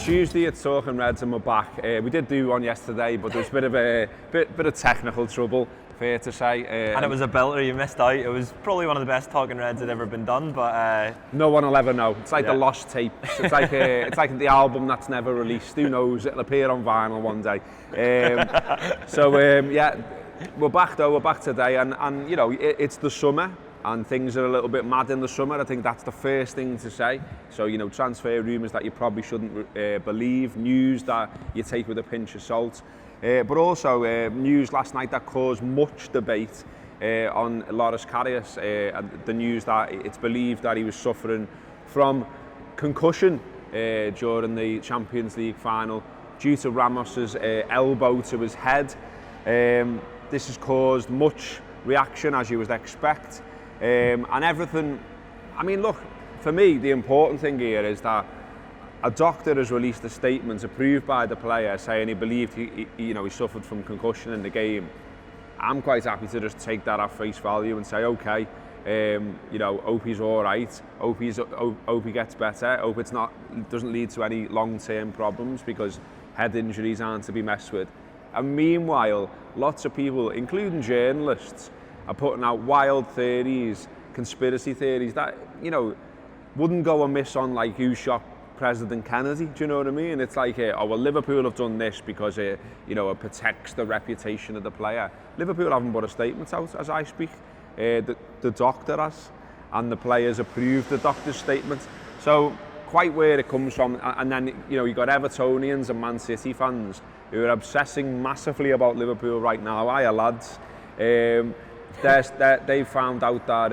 Tuesday at Talking Reds and we're back. We did do one yesterday, but there was a bit of technical trouble, fair to say. And it was a belter, you missed out. It was probably one of the best Talking Reds that ever been done, but no one will ever know. It's like the lost tapes. It's like the album that's never released. Who knows? It'll appear on vinyl one day. Yeah, we're back though. We're back today, and you know it's the summer. And things are a little bit mad in the summer. I think that's the first thing to say. So, you know, transfer rumours that you probably shouldn't believe, news that you take with a pinch of salt. But also news last night that caused much debate on Loris Karius. The news that it's believed that he was suffering from concussion during the Champions League final due to Ramos's elbow to his head. This has caused much reaction, as you would expect. And everything, I mean, look, for me, the important thing here is that a doctor has released a statement approved by the player saying he believed he suffered from concussion in the game. I'm quite happy to just take that at face value and say, okay, hope he's all right, hope he gets better, hope doesn't lead to any long-term problems, because head injuries aren't to be messed with. And meanwhile, lots of people, including journalists, are putting out wild theories, conspiracy theories that, you know, wouldn't go amiss on like who shot President Kennedy, do you know what I mean? It's like, Liverpool have done this because, it protects the reputation of the player. Liverpool haven't put a statement out as I speak. The doctor has, and the players approved the doctor's statement. So, quite where it comes from. And then, you know, you've got Evertonians and Man City fans who are obsessing massively about Liverpool right now. Hiya, lads. They found out that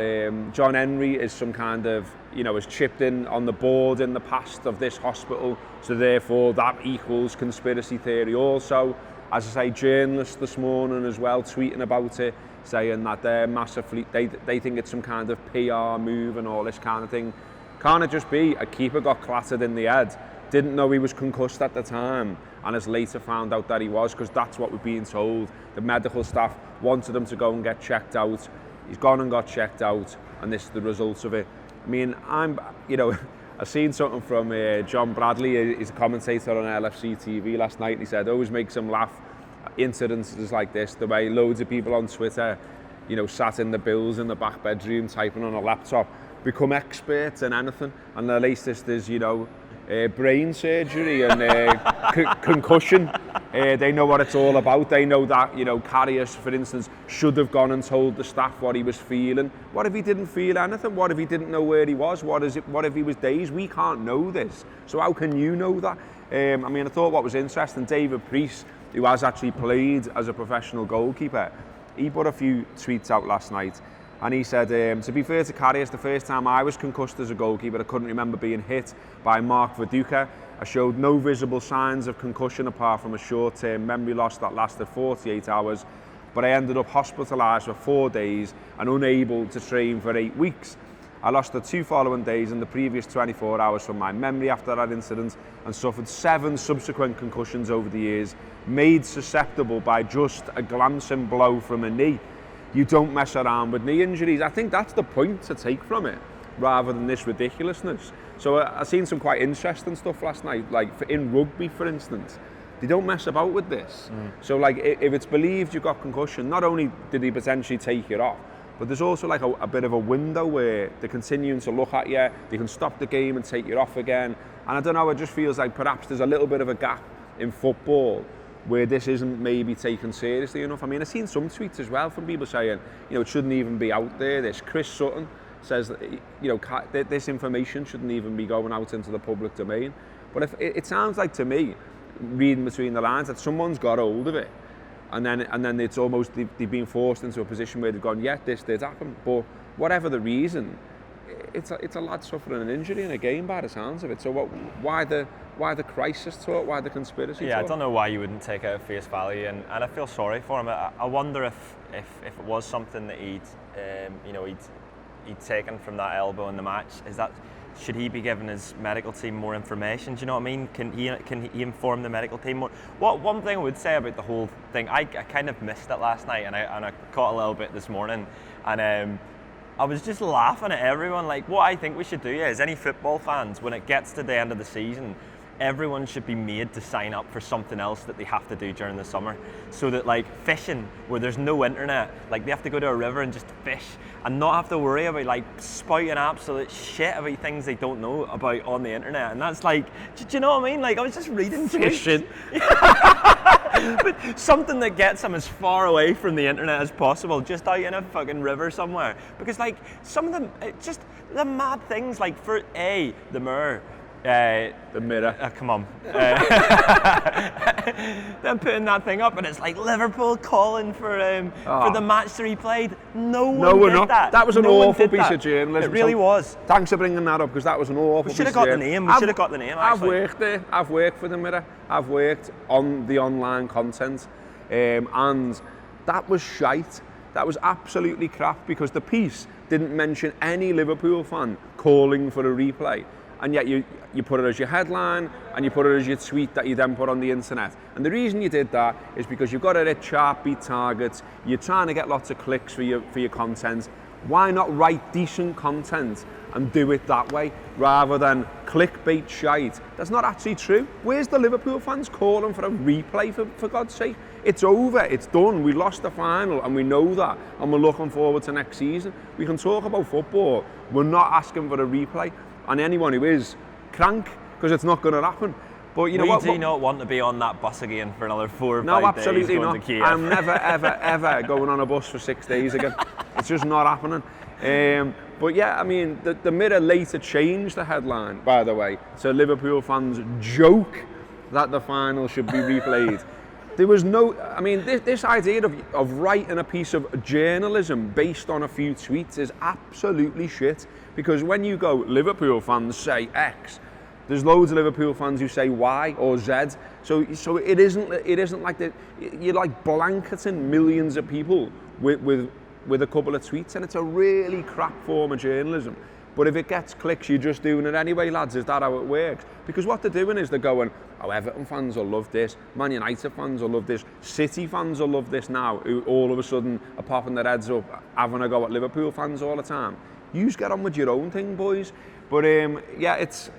John Henry is some kind of, has chipped in on the board in the past of this hospital, so therefore that equals conspiracy theory also. As I say, journalists this morning as well tweeting about it, saying that they're massively, they think it's some kind of PR move and all this kind of thing. Can't it just be a keeper got clattered in the head, didn't know he was concussed at the time, and has later found out that he was, because that's what we're being told. The medical staff wanted him to go and get checked out. He's gone and got checked out, and this is the results of it. I mean, I seen something from John Bradley, he's a commentator on LFC TV last night, and he said, always makes him laugh, incidences like this, the way loads of people on Twitter, sat in the bills in the back bedroom typing on a laptop, become experts in anything, and the latest is, brain surgery and concussion. They know what it's all about. They know that, Karius, for instance, should have gone and told the staff what he was feeling. What if he didn't feel anything? What if he didn't know where he was? What if he was dazed? We can't know this. So how can you know that? I thought what was interesting, David Priest, who has actually played as a professional goalkeeper, he put a few tweets out last night. And he said, to be fair to Karius, the first time I was concussed as a goalkeeper, I couldn't remember being hit by Mark Viduka. I showed no visible signs of concussion apart from a short-term memory loss that lasted 48 hours, but I ended up hospitalised for 4 days and unable to train for 8 weeks. I lost the 2 following days in the previous 24 hours from my memory after that incident and suffered 7 subsequent concussions over the years, made susceptible by just a glancing blow from a knee. You don't mess around with knee injuries. I think that's the point to take from it, rather than this ridiculousness. So I've seen some quite interesting stuff last night, like in rugby, for instance. They don't mess about with this. So like, if it's believed you've got concussion, not only did he potentially take it off, but there's also like a bit of a window where they're continuing to look at you, they can stop the game and take you off again. And I don't know, it just feels like perhaps there's a little bit of a gap in football where this isn't maybe taken seriously enough. I've seen some tweets as well from people saying, it shouldn't even be out there. This Chris Sutton says that, this information shouldn't even be going out into the public domain. But if it sounds like to me, reading between the lines, that someone's got hold of it, and then it's almost they've been forced into a position where they've gone, yeah, this did happen. But whatever the reason, it's a lad suffering an injury in a game by the sounds of it. So why the crisis talk? Why the conspiracy talk? I don't know why you wouldn't take it at face value, and I feel sorry for him. I wonder if it was something that he'd taken from that elbow in the match. Should he be giving his medical team more information? Do you know what I mean? Can he inform the medical team more? One thing I would say about the whole thing, I kind of missed it last night, and I caught a little bit this morning, and I was just laughing at everyone. Like, what I think we should do is, any football fans, when it gets to the end of the season, everyone should be made to sign up for something else that they have to do during the summer, so that like fishing, where there's no internet, like they have to go to a river and just fish and not have to worry about like spouting absolute shit about things they don't know about on the internet. And that's like, do you know what I mean? Like I was just reading Fishing. but something that gets them as far away from the internet as possible, just out in a fucking river somewhere. Because like some of them, just the mad things, like for the mirror. The mirror. Come on. Them putting that thing up and it's like Liverpool calling for the match to be played. No one did that. That was an awful piece of journalism. It really was. Thanks for bringing that up, because that was an awful piece of journalism. We should have got the name. I've worked there. I've worked for the Mirror. I've worked on the online content, and that was shite. That was absolutely crap, because the piece didn't mention any Liverpool fan calling for a replay. And yet you put it as your headline and you put it as your tweet that you then put on the internet. And the reason you did that is because you've got to hit sharp beat targets, you're trying to get lots of clicks for your content. Why not write decent content and do it that way, rather than clickbait shite? That's not actually true. Where's the Liverpool fans calling for a replay, for God's sake? It's over, it's done, we lost the final and we know that, and we're looking forward to next season. We can talk about football, we're not asking for a replay. And anyone who is, crank, because it's not going to happen. But you know what? We do not want to be on that bus again for another 4 or 5 days. No, absolutely going not. to Kiev. I'm never, ever, ever going on a bus for 6 days again. It's just not happening. But yeah, I mean, the Mirror later changed the headline, by the way, so Liverpool fans joke that the final should be replayed. There was no, I mean, this idea of writing a piece of journalism based on a few tweets is absolutely shit. Because when you go, Liverpool fans say X, there's loads of Liverpool fans who say Y or Z. So it isn't like that. You're like blanketing millions of people with a couple of tweets, and it's a really crap form of journalism. But if it gets clicks, you're just doing it anyway, lads. Is that how it works? Because what they're doing is they're going, oh, Everton fans will love this, Man United fans will love this, City fans will love this now, who all of a sudden are popping their heads up, having a go at Liverpool fans all the time. You just get on with your own thing, boys. But yeah, it's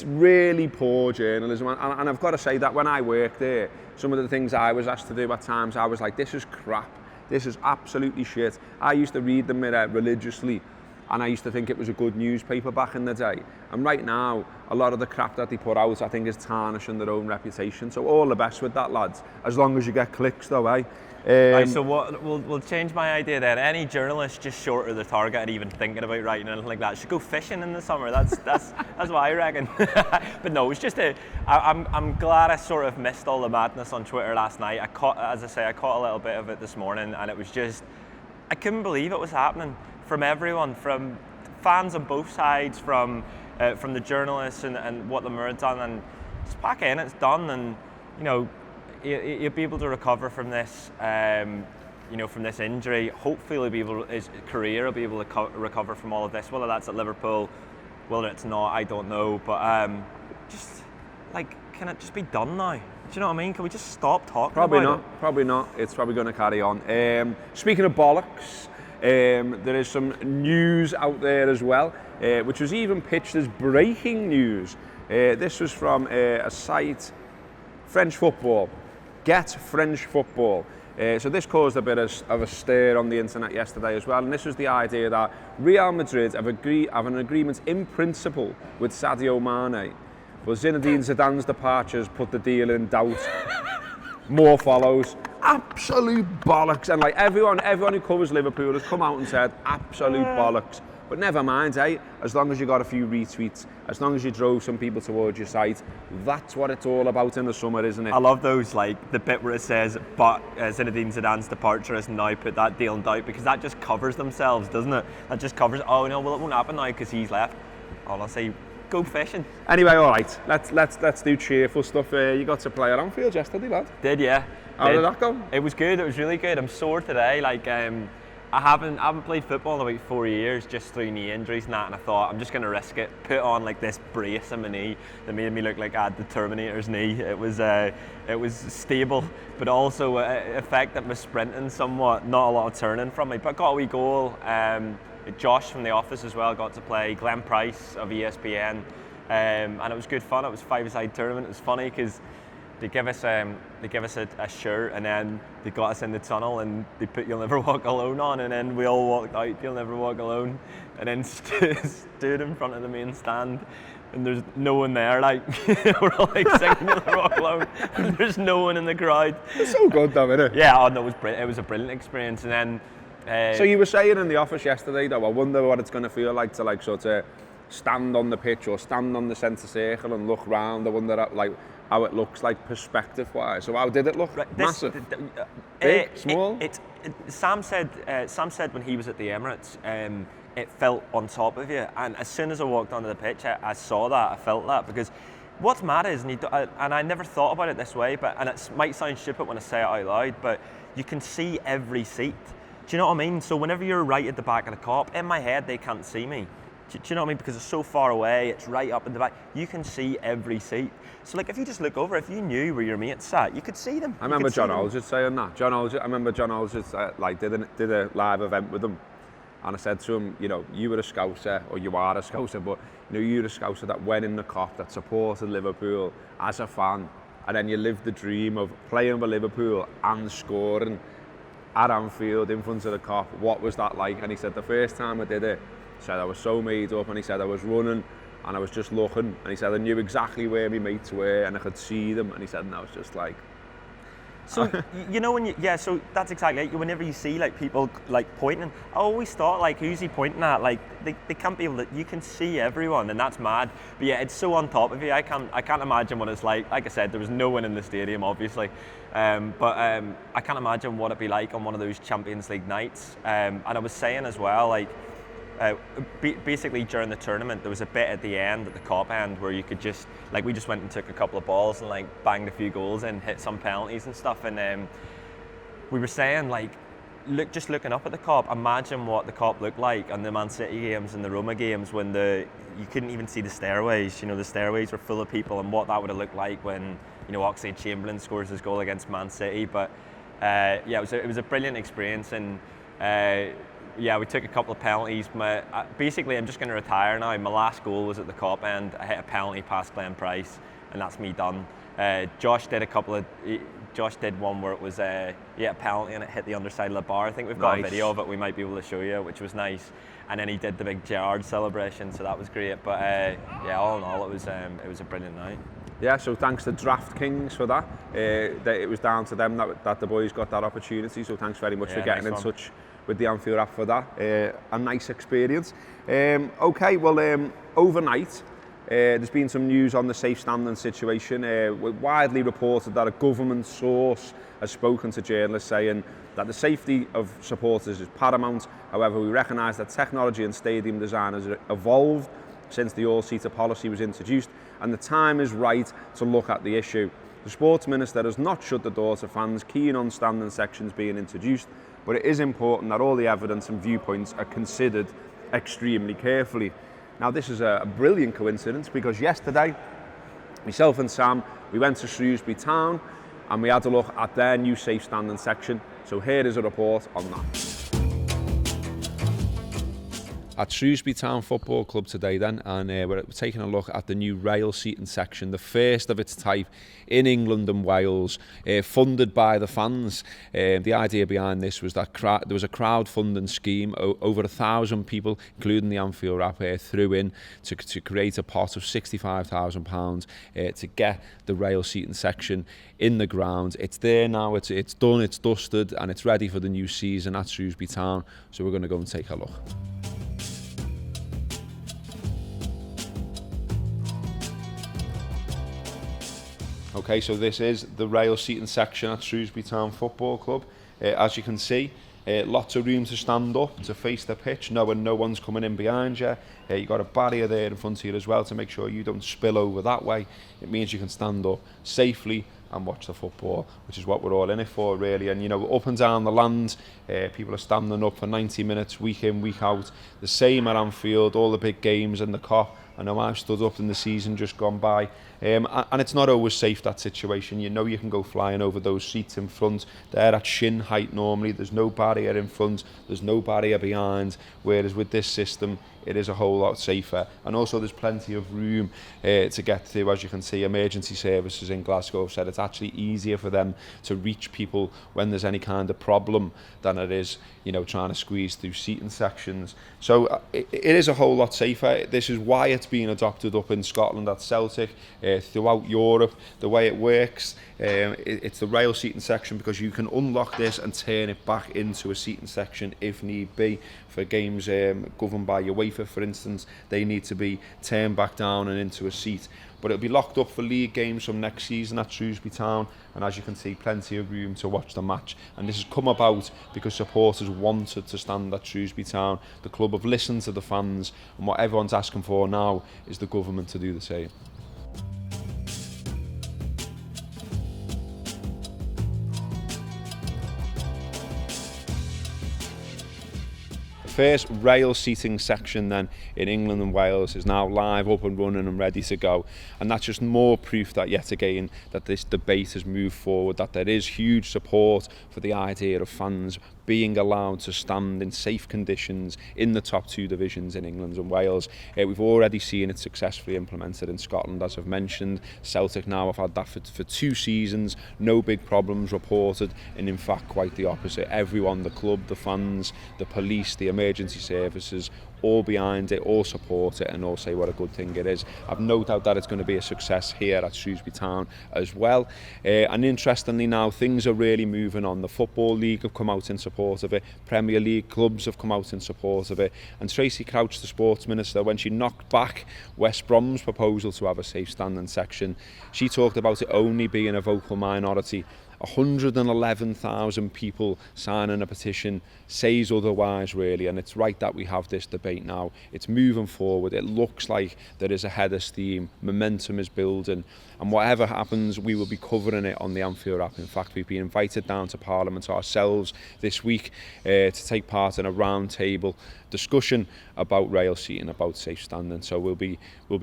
really poor journalism. And I've got to say that when I worked there, some of the things I was asked to do at times, I was like, this is crap. This is absolutely shit. I used to read the Mirror religiously, and I used to think it was a good newspaper back in the day. And right now, a lot of the crap that they put out, I think, is tarnishing their own reputation. So all the best with that, lads. As long as you get clicks, though, eh? Right, so we'll change my idea then. Any journalist just short of the target and even thinking about writing anything like that should go fishing in the summer. That's what I reckon. But no, it's just I'm glad I sort of missed all the madness on Twitter last night. I caught a little bit of it this morning, and it was just, I couldn't believe it was happening from everyone, from fans on both sides, from the journalists and what the Mirror done, and it's back in, it's done, and you know, he'll be able to recover from this, from this injury. Hopefully, his career will be able to recover from all of this. Whether that's at Liverpool, whether it's not, I don't know. But just like, can it just be done now? Do you know what I mean? Can we just stop talking about it? Probably not. It's probably going to carry on. Speaking of bollocks, there is some news out there as well, which was even pitched as breaking news. This was from a site, French Football. Get French Football. So this caused a bit of a stir on the internet yesterday as well, and this was the idea that Real Madrid have an agreement in principle with Sadio Mane, but Zinedine Zidane's departures put the deal in doubt. More follows. Absolute bollocks. And like everyone who covers Liverpool has come out and said absolute bollocks. But never mind, as long as you got a few retweets, as long as you drove some people towards your site, that's what it's all about in the summer, isn't it? I love those, like the bit where it says, but Zinedine Zidane's departure has now put that deal in doubt, because that just covers themselves, doesn't it? That just covers, oh no, well it won't happen now because he's left. Honestly, go fishing. Anyway, all right, let's do cheerful stuff. You got to play at Anfield yesterday, lad. Did, yeah. How did that go? It was good, it was really good. I'm sore today, like I haven't played football in about 4 years, just through knee injuries and that, and I thought I'm just going to risk it, put on like this brace on my knee that made me look like I had the Terminator's knee. It was stable, but also affected my sprinting somewhat, not a lot of turning from me, but got a wee goal. Josh from the office as well got to play, Glenn Price of ESPN and it was good fun. It was a 5-a-side tournament. It was funny because they give us a shirt, and then they got us in the tunnel and they put "You'll Never Walk Alone" on, and then we all walked out "You'll Never Walk Alone," and then stood in front of the main stand. And there's no one there, like, we're all like singing "You'll Never Walk Alone," and there's no one in the crowd. It's so good though, isn't it? Yeah, oh, no, it was a brilliant experience. And then so you were saying in the office yesterday though, I wonder what it's going to feel like to like sort of stand on the pitch or stand on the centre circle and look round. I wonder how it looks like perspective wise. So how did it look? Massive? Big? Small? Sam said when he was at the Emirates, it felt on top of you, and as soon as I walked onto the pitch, I saw that, I felt that, because what's mad is, and I never thought about it this way, and it might sound stupid when I say it out loud, but you can see every seat. Do you know what I mean? So whenever you're right at the back of the Kop, in my head they can't see me. Do you know what I mean? Because it's so far away, it's right up in the back. You can see every seat. So like if you just look over, if you knew where your mates sat, you could see them. I remember John Aldridge saying that. I remember John Aldridge did a live event with him. And I said to him, you know, you were a Scouser, or you are a Scouser, but you know, you're a Scouser that went in the Kop, that supported Liverpool as a fan, and then you lived the dream of playing for Liverpool and scoring at Anfield in front of the Kop. What was that like? And he said the first time I did it, he said I was so made up, and he said I was running and I was just looking, and he said I knew exactly where my mates were and I could see them, and he said, and I was just like. So you know so that's exactly it. Whenever you see like people like pointing, I always thought like, who's he pointing at? Like they can't be able to. You can see everyone, and that's mad. But yeah, it's so on top of you. I can't imagine what it's like. Like I said, there was no one in the stadium, obviously, but I can't imagine what it'd be like on one of those Champions League nights. And I was saying as well, like. Basically during the tournament there was a bit at the end, at the Kop end, where you could just like, we just went and took a couple of balls and like banged a few goals and hit some penalties and stuff, and we were saying like, just looking up at the Kop, imagine what the Kop looked like on the Man City games and the Roma games when you couldn't even see the stairways. You know, the stairways were full of people, and what that would have looked like when, you know, Oxlade-Chamberlain scores his goal against Man City. But yeah, it was a brilliant experience, and yeah, we took a couple of penalties. Basically, I'm just going to retire now. My last goal was at the Kop end. I hit a penalty past Glenn Price, and that's me done. Josh did one where it was a penalty and it hit the underside of the bar. I think we've got a video of it we might be able to show you, which was nice. And then he did the big Gerrard celebration, so that was great. But yeah, all in all, it was a brilliant night. Yeah, so thanks to DraftKings for that. It was down to them that the boys got that opportunity, so thanks very much for getting in touch with the Anfield app for that. A nice experience. Okay, well, overnight, there's been some news on the safe standing situation. Widely reported that a government source has spoken to journalists saying that the safety of supporters is paramount. However, we recognise that technology and stadium design has evolved since the all-seater policy was introduced, and the time is right to look at the issue. The Sports Minister has not shut the door to fans keen on standing sections being introduced, but it is important that all the evidence and viewpoints are considered extremely carefully. Now, this is a brilliant coincidence, because yesterday, myself and Sam, we went to Shrewsbury Town and we had a look at their new safe standing section. So here is a report on that. At Shrewsbury Town Football Club today then, and we're taking a look at the new rail seating section, the first of its type in England and Wales, funded by the fans. The idea behind this was that there was a crowdfunding scheme. Over 1,000 people, including the Anfield app, threw in to create a pot of £65,000 to get the rail seating section in the ground. It's there now, it's done, it's dusted, and it's ready for the new season at Shrewsbury Town. So we're going to go and take a look. Okay, so this is the rail seating section at Shrewsbury Town Football Club. As you can see, lots of room to stand up to face the pitch, knowing no one's coming in behind you. You've got a barrier there in front of you as well to make sure you don't spill over that way. It means you can stand up safely and watch the football, which is what we're all in it for, really. And you know, up and down the land, people are standing up for 90 minutes, week in, week out. The same at Anfield, all the big games in the Kop, I know I've stood up in the season just gone by, and it's not always safe, that situation. You know you can go flying over those seats in front. They're at shin height normally. There's no barrier in front, there's no barrier behind, whereas with this system it is a whole lot safer. And also there's plenty of room to get through. As you can see, emergency services in Glasgow have said it's actually easier for them to reach people when there's any kind of problem than it is, you know, trying to squeeze through seating sections. So it is a whole lot safer. This is why it's being adopted up in Scotland at Celtic, throughout Europe. The way it works, it's the rail seating section, because you can unlock this and turn it back into a seating section if need be. For games governed by UEFA, for instance, they need to be turned back down and into a seat. But it'll be locked up for league games from next season at Shrewsbury Town, and as you can see, plenty of room to watch the match. And this has come about because supporters wanted to stand at Shrewsbury Town. The club have listened to the fans, and what everyone's asking for now is the government to do the same. First rail seating section then in England and Wales is now live, up and running and ready to go, and that's just more proof that yet again that this debate has moved forward, that there is huge support for the idea of fans being allowed to stand in safe conditions in the top two divisions in England and Wales. We've already seen it successfully implemented in Scotland, as I've mentioned. Celtic now have had that for 2 seasons, no big problems reported, and in fact quite the opposite. Everyone, the club, the fans, the police, the emergency services, all behind it, all support it, and all say what a good thing it is. I've no doubt that it's going to be a success here at Shrewsbury Town as well. And interestingly now, things are really moving on. The Football League have come out in support of it, Premier League clubs have come out in support of it, and Tracy Crouch, the Sports Minister, when she knocked back West Brom's proposal to have a safe standing section, she talked about it only being a vocal minority. 111,000 people signing a petition says otherwise, really, and it's right that we have this debate now. It's moving forward. It looks like there is a head of steam, momentum is building, and whatever happens, we will be covering it on the Anfield app. In fact, we've been invited down to Parliament ourselves this week to take part in a round table discussion about rail seating, about safe standing. So we'll be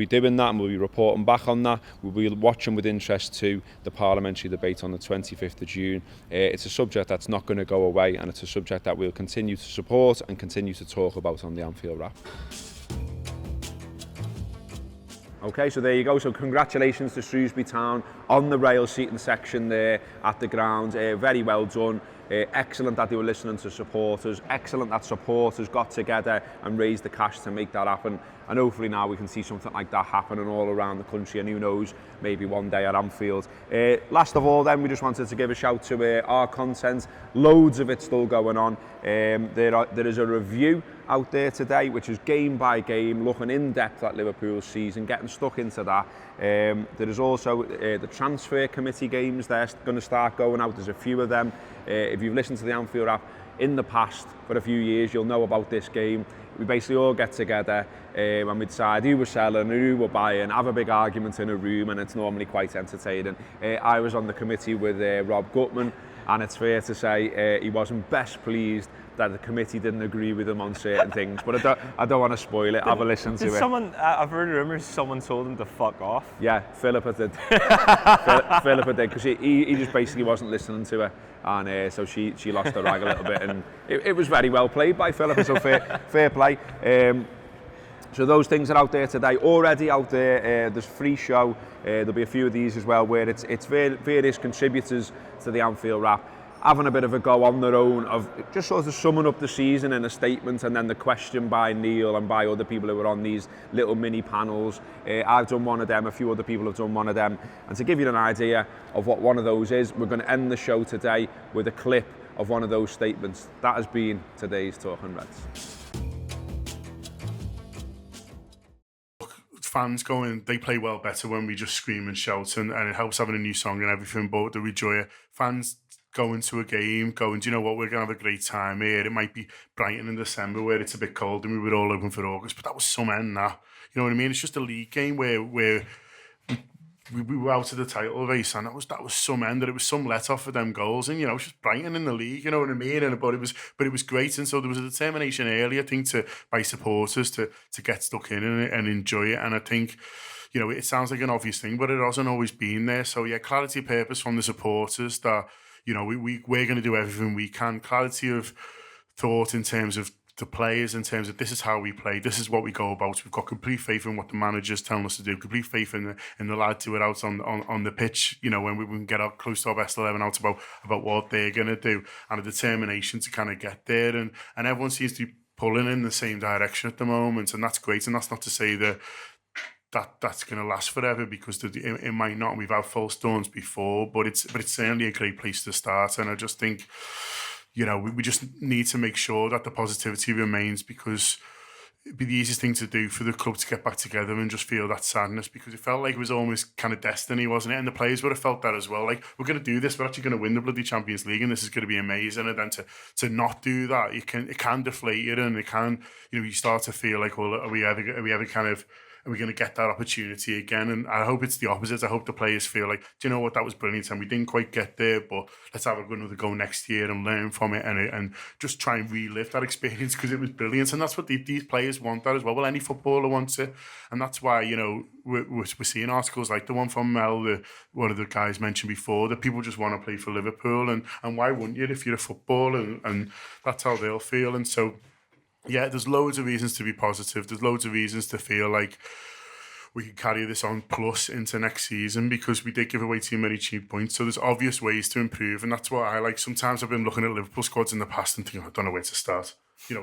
doing that, and we'll be reporting back on that. We'll be watching with interest to the parliamentary debate on the 25th of June. It's a subject that's not going to go away, and it's a subject that we'll continue to support and continue to talk about on the Anfield app. Okay, so there you go. So congratulations to Shrewsbury Town on the rail seating section there at the ground. Very well done. Excellent that they were listening to supporters. Excellent that supporters got together and raised the cash to make that happen. And hopefully now we can see something like that happening all around the country, and who knows, maybe one day at Anfield. Last of all then, we just wanted to give a shout to our content. Loads of it still going on. There is a review out there today, which is game by game, looking in depth at Liverpool's season, getting stuck into that. There is also the transfer committee games. They're going to start going out. There's a few of them. If you've listened to the Anfield app in the past for a few years, you'll know about this game. We basically all get together and we decide who we're selling, who we're buying, have a big argument in a room, and it's normally quite entertaining. I was on the committee with Rob Gutman, and it's fair to say he wasn't best pleased that the committee didn't agree with him on certain things, but I don't want to spoil it. Have a listen to it. I've heard rumours someone told him to fuck off. Yeah, Philippa did. Philippa did, because he just basically wasn't listening to her, and so she lost her rag a little bit, and it was very well played by Philippa, so fair play. So those things are out there today, already out there. There's a free show. There'll be a few of these as well, where it's various contributors to the Anfield Wrap having a bit of a go on their own, of just sort of summing up the season in a statement, and then the question by Neil and by other people who were on these little mini panels. I've done one of them, a few other people have done one of them, and to give you an idea of what one of those is, we're going to end the show today with a clip of one of those statements. That has been today's Talking Reds. Fans going, they play well better when we just scream and shout, and it helps having a new song and everything, but the rejoice, fans going to a game, going, do you know what, we're going to have a great time here. It might be Brighton in December where it's a bit cold and we were all hoping for August, but that was summer and that. You know what I mean? It's just a league game where we were out of the title race, and that was some end, that it was some let off for them goals, and it's just Brighton in the league, you know what I mean? But it was great, and so there was a determination early, I think, by supporters to get stuck in and enjoy it, and I think, it sounds like an obvious thing, but it hasn't always been there. So yeah, clarity of purpose from the supporters that we're going to do everything we can. Clarity of thought in terms of the players, in terms of this is how we play, this is what we go about. We've got complete faith in what the manager's telling us to do, complete faith in the lads who are out on the pitch, when we can get out close to our best 11 out about what they're going to do, and a determination to kind of get there. And everyone seems to be pulling in the same direction at the moment, and that's great. And that's not to say that's going to last forever, because it might not. We've had false dawns before, but it's certainly a great place to start. And I just think, we just need to make sure that the positivity remains, because it'd be the easiest thing to do for the club to get back together and just feel that sadness, because it felt like it was almost kind of destiny, wasn't it? And the players would have felt that as well. Like, we're going to do this, we're actually going to win the bloody Champions League, and this is going to be amazing. And then to not do that, it can deflate you, and it can, you start to feel like, well, are we going to get that opportunity again? And I hope it's the opposite. I hope the players feel like, do you know what, that was brilliant and we didn't quite get there, but let's have another go next year and learn from it and just try and relive that experience, because it was brilliant. And that's what these players want that as well. Well, any footballer wants it. And that's why, we're seeing articles like the one from Mel, one of the guys mentioned before, that people just want to play for Liverpool. And why wouldn't you if you're a footballer? And that's how they'll feel. And so, yeah, there's loads of reasons to be positive. There's loads of reasons to feel like we can carry this on plus into next season, because we did give away too many cheap points. So there's obvious ways to improve, and that's what I like. Sometimes I've been looking at Liverpool squads in the past and thinking, I don't know where to start.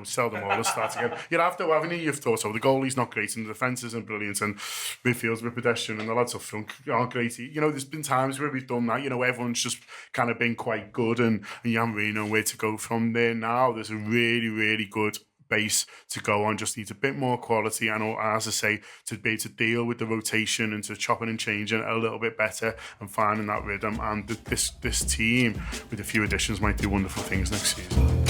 Sell them all and start again. You'd have to, haven't you? You've thought, the goalie's not great, and the defence isn't brilliant, and midfield's a bit pedestrian, and the lads up front aren't great. There's been times where we've done that. Everyone's just kind of been quite good, and you haven't really known where to go from there. Now there's a really, really good base to go on, just needs a bit more quality, and as I say, to be able to deal with the rotation and to chopping and changing a little bit better and finding that rhythm. And this team with a few additions might do wonderful things next season.